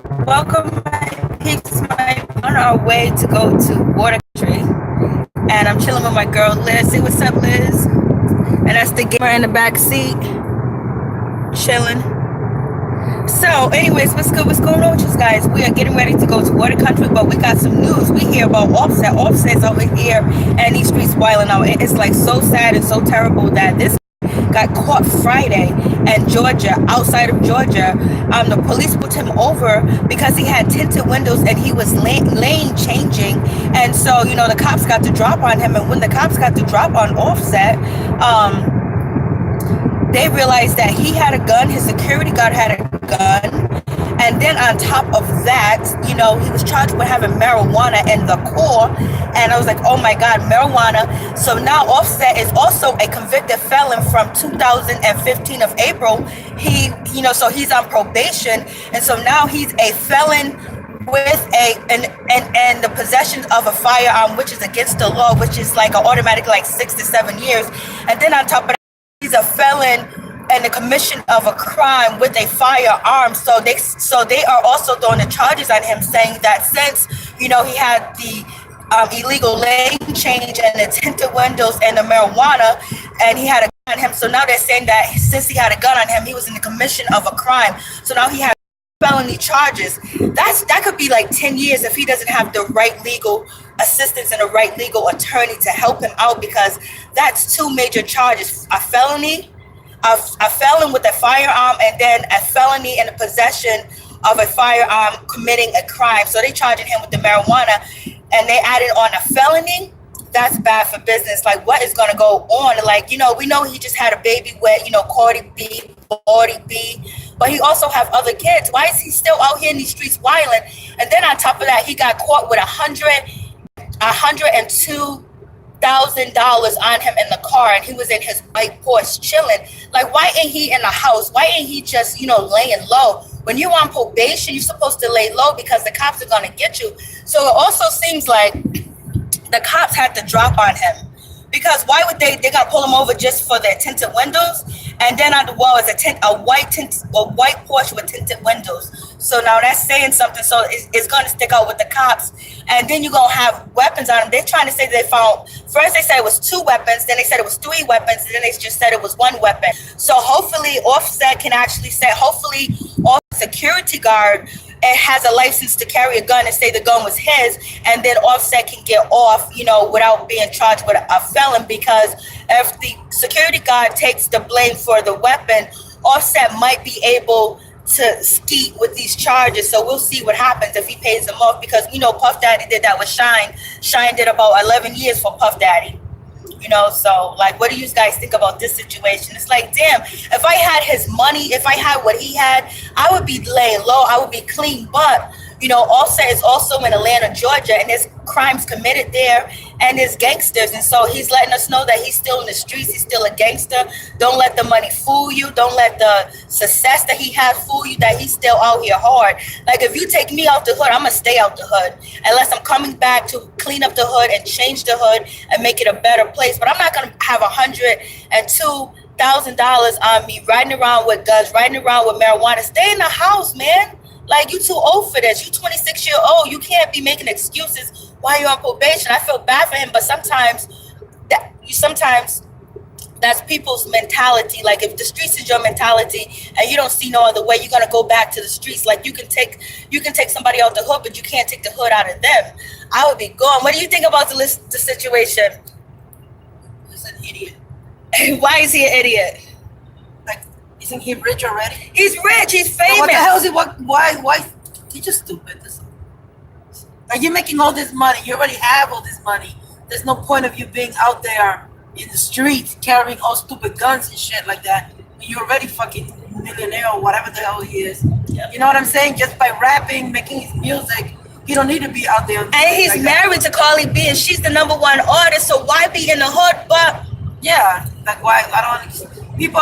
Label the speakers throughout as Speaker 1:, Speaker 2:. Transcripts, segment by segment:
Speaker 1: Welcome, my peeps. On our way to go to Water Country, and I'm chilling with my girl Liz. Say what's up, Liz. And that's the gamer in the back seat, chilling. So, anyways, what's good? What's going on with you guys? We are getting ready to go to Water Country, but we got some news. We hear about Offset. Offset's over here, and these streets wilding out. It's like so sad and so terrible that this got caught Friday in Georgia, outside of Georgia. The police put him over because he had tinted windows and he was lane changing. And so, the cops got to drop on him. And when the cops got to drop on Offset, they realized that he had a gun, his security guard had a gun, and then on top of that, he was charged with having marijuana in the core. And I was like, oh my God, marijuana. So now Offset is also a convicted felon from 2015 of April. So he's on probation. And so now he's a felon with and the possession of a firearm, which is against the law, which is like an automatic 6 to 7 years. And then on top of that, he's a felon and the commission of a crime with a firearm. So they are also throwing the charges on him, saying that since he had the illegal lane change and the tinted windows and the marijuana, and he had a gun on him. So now they're saying that since he had a gun on him, he was in the commission of a crime. So now he has felony charges. That could be 10 years if he doesn't have the right legal assistance and the right legal attorney to help him out, because that's two major charges: a felony, a felon with a firearm, and then a felony in the possession of a firearm committing a crime. So they charging him with the marijuana, and they added on a felony. That's bad for business. What is going to go on? We know he just had a baby with, Cardi B, but he also have other kids. Why is he still out here in these streets wilding? And then on top of that, he got caught with $102,000 on him in the car, and he was in his white Porsche chilling. Why ain't he in the house? Why ain't he just, laying low? When you're on probation, you're supposed to lay low because the cops are going to get you. So it also seems like the cops had to drop on him, because why would they got to pull him over just for their tinted windows? And then on the wall is a white Porsche with tinted windows. So now that's saying something. So it's going to stick out with the cops. And then you're going to have weapons on him. They're trying to say they found, first they said it was 2 weapons, then they said it was 3 weapons, and then they just said it was 1 weapon. So hopefully Offset can actually say, hopefully all security guard has a license to carry a gun and say the gun was his, and then Offset can get off, without being charged with a felon. Because if the security guard takes the blame for the weapon, Offset might be able to skeet with these charges. So we'll see what happens if he pays them off, because Puff Daddy did that with Shine. Shine did about 11 years for Puff Daddy. So what do you guys think about this situation? It's damn, if I had his money, if I had what he had, I would be laying low, I would be clean. But Offset is also in Atlanta, Georgia, and there's crimes committed there, and there's gangsters. And so he's letting us know that he's still in the streets, he's still a gangster. Don't let the money fool you. Don't let the success that he has fool you, that he's still out here hard. If you take me out the hood, I'm going to stay out the hood unless I'm coming back to clean up the hood and change the hood and make it a better place. But I'm not going to have $102,000 on me riding around with guns, riding around with marijuana. Stay in the house, man. You too old for this. You 26 years old. You can't be making excuses while you're on probation. I feel bad for him, but sometimes that's people's mentality. If the streets is your mentality and you don't see no other way, you're gonna go back to the streets. You can take somebody out the hood, but you can't take the hood out of them. I would be gone. What do you think about the situation?
Speaker 2: He's an idiot.
Speaker 1: Why is he an idiot?
Speaker 2: Isn't he rich already?
Speaker 1: He's rich. He's famous.
Speaker 2: So what the hell is he? Why? He's just stupid. You're making all this money. You already have all this money. There's no point of you being out there in the streets carrying all stupid guns and shit like that. You're already fucking millionaire or whatever the hell he is. Yep. You know what I'm saying? Just by rapping, making his music, he don't need to be out there.
Speaker 1: And he's married to Cardi B, and she's the #1 artist. So why be in the hood? But
Speaker 2: yeah, why? I don't understand. People.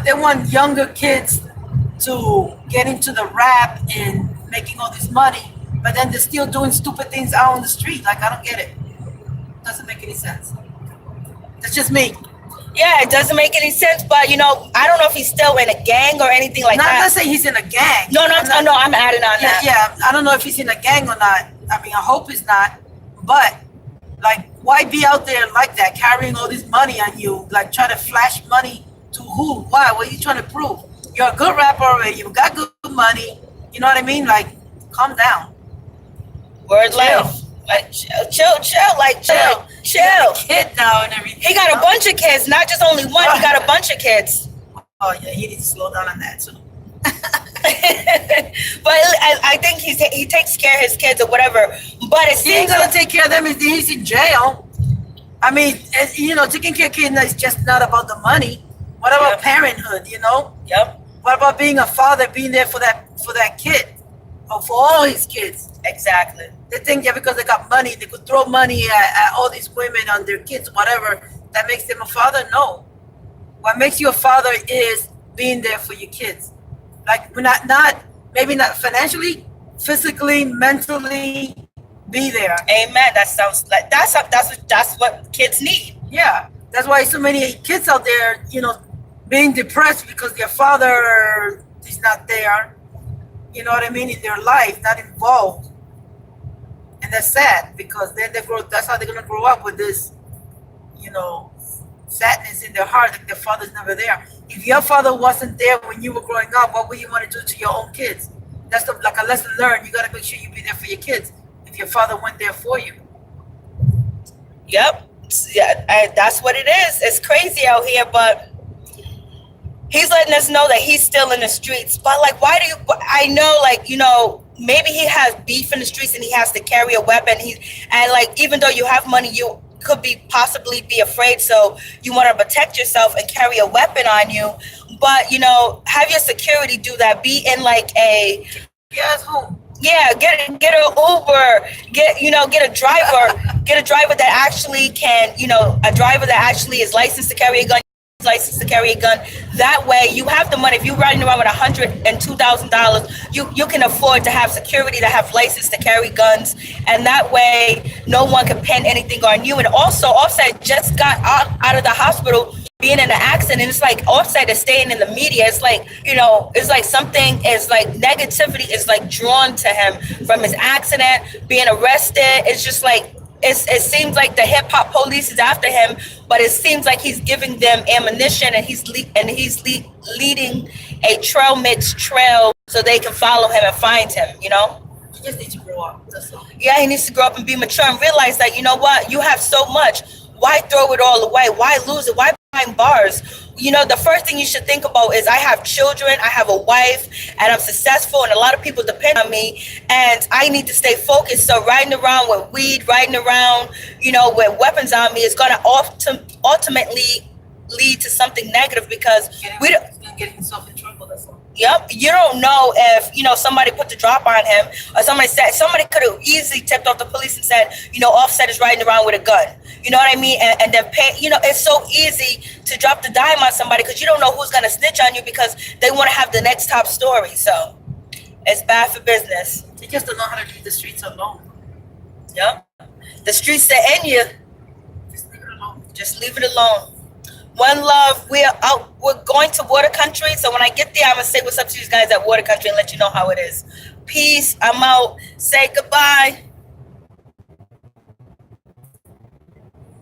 Speaker 2: They want younger kids to get into the rap and making all this money, but then they're still doing stupid things out on the street. I don't get it. Doesn't make any sense. That's just me.
Speaker 1: Yeah, it doesn't make any sense. But you know, I don't know if he's still in a gang or anything like that.
Speaker 2: Not saying he's in a gang.
Speaker 1: No, I'm adding on that.
Speaker 2: Yeah, I don't know if he's in a gang or not. I mean, I hope he's not. But like, why be out there like that, carrying all this money on you, like trying to flash money to who? Why? What are you trying to prove? You're a good rapper already. You got good money. You know what I mean? Like, calm down.
Speaker 1: Word life. Like chill, like chill.
Speaker 2: Kid now and everything.
Speaker 1: He got a bunch of kids, not just only one. He got a bunch of kids.
Speaker 2: Oh yeah, he needs to slow down on that too.
Speaker 1: But I think he takes care of his kids or whatever. But it
Speaker 2: He ain't
Speaker 1: seems
Speaker 2: gonna take care of them if he's in jail. I mean, you know, taking care of kids is just not about the money. What about parenthood? You know?
Speaker 1: Yep.
Speaker 2: What about being a father, being there for that kid, or for all his kids?
Speaker 1: Exactly.
Speaker 2: They think that because they got money, they could throw money at all these women on their kids, whatever. That makes them a father? No. What makes you a father is being there for your kids. Like, we're not maybe not financially, physically, mentally, be there.
Speaker 1: Amen. That sounds like that's what kids need.
Speaker 2: Yeah, that's why so many kids out there, you know, being depressed because their father is not there. You know what I mean? In their life, not involved, and that's sad because then they grow. That's how they're gonna grow up with this, you know, sadness in their heart that their father's never there. If your father wasn't there when you were growing up, what would you want to do to your own kids? That's like a lesson learned. You got to make sure you be there for your kids if your father went there for you.
Speaker 1: Yep. Yeah, that's what it is. It's crazy out here, but he's letting us know that he's still in the streets. But like, why do you? I know, like, you know, maybe he has beef in the streets and he has to carry a weapon. And like, even though you have money, you could possibly be afraid, so you want to protect yourself and carry a weapon on you. But you know, have your security do that. Be in like a get an Uber, get a driver that actually can, you know, a driver that actually is licensed to carry a gun. That way you have the money. If you're riding around with $102,000, you can afford to have security, to have license to carry guns, and that way no one can pin anything on you. And also, Offset just got out of the hospital being in an accident, and it's like Offset is staying in the media. It's like, you know, it's like something is like negativity is like drawn to him from his accident, being arrested. It's just like it seems like the hip hop police is after him, but it seems like he's giving them ammunition, and he's leading a trail mix trail so they can follow him and find him. You know,
Speaker 2: He just needs to grow up. That's all.
Speaker 1: yeah, he needs to grow up and be mature and realize that, you know what, you have so much. Why throw it all away? Why lose it? Why behind bars? You know, the first thing you should think about is I have children, I have a wife, and I'm successful, and a lot of people depend on me, and I need to stay focused. So riding around with weed, riding around, you know, with weapons on me is going to ultimately lead to something negative, because we don't.
Speaker 2: Getting himself in trouble. That's all.
Speaker 1: Yep. You don't know if, you know, somebody put the drop on him, or somebody could have easily tipped off the police and said, you know, Offset is riding around with a gun. You know what I mean? And then pay, you know, it's so easy to drop the dime on somebody because you don't know who's going to snitch on you because they want to have the next top story. So it's bad for business.
Speaker 2: They just don't know how to leave the streets alone.
Speaker 1: Yep. The streets are in you.
Speaker 2: Just leave it alone.
Speaker 1: Just leave it alone. One love. We're going to Water Country. So when I get there, I'm going to say what's up to you guys at Water Country and let you know how it is. Peace. I'm out. Say goodbye.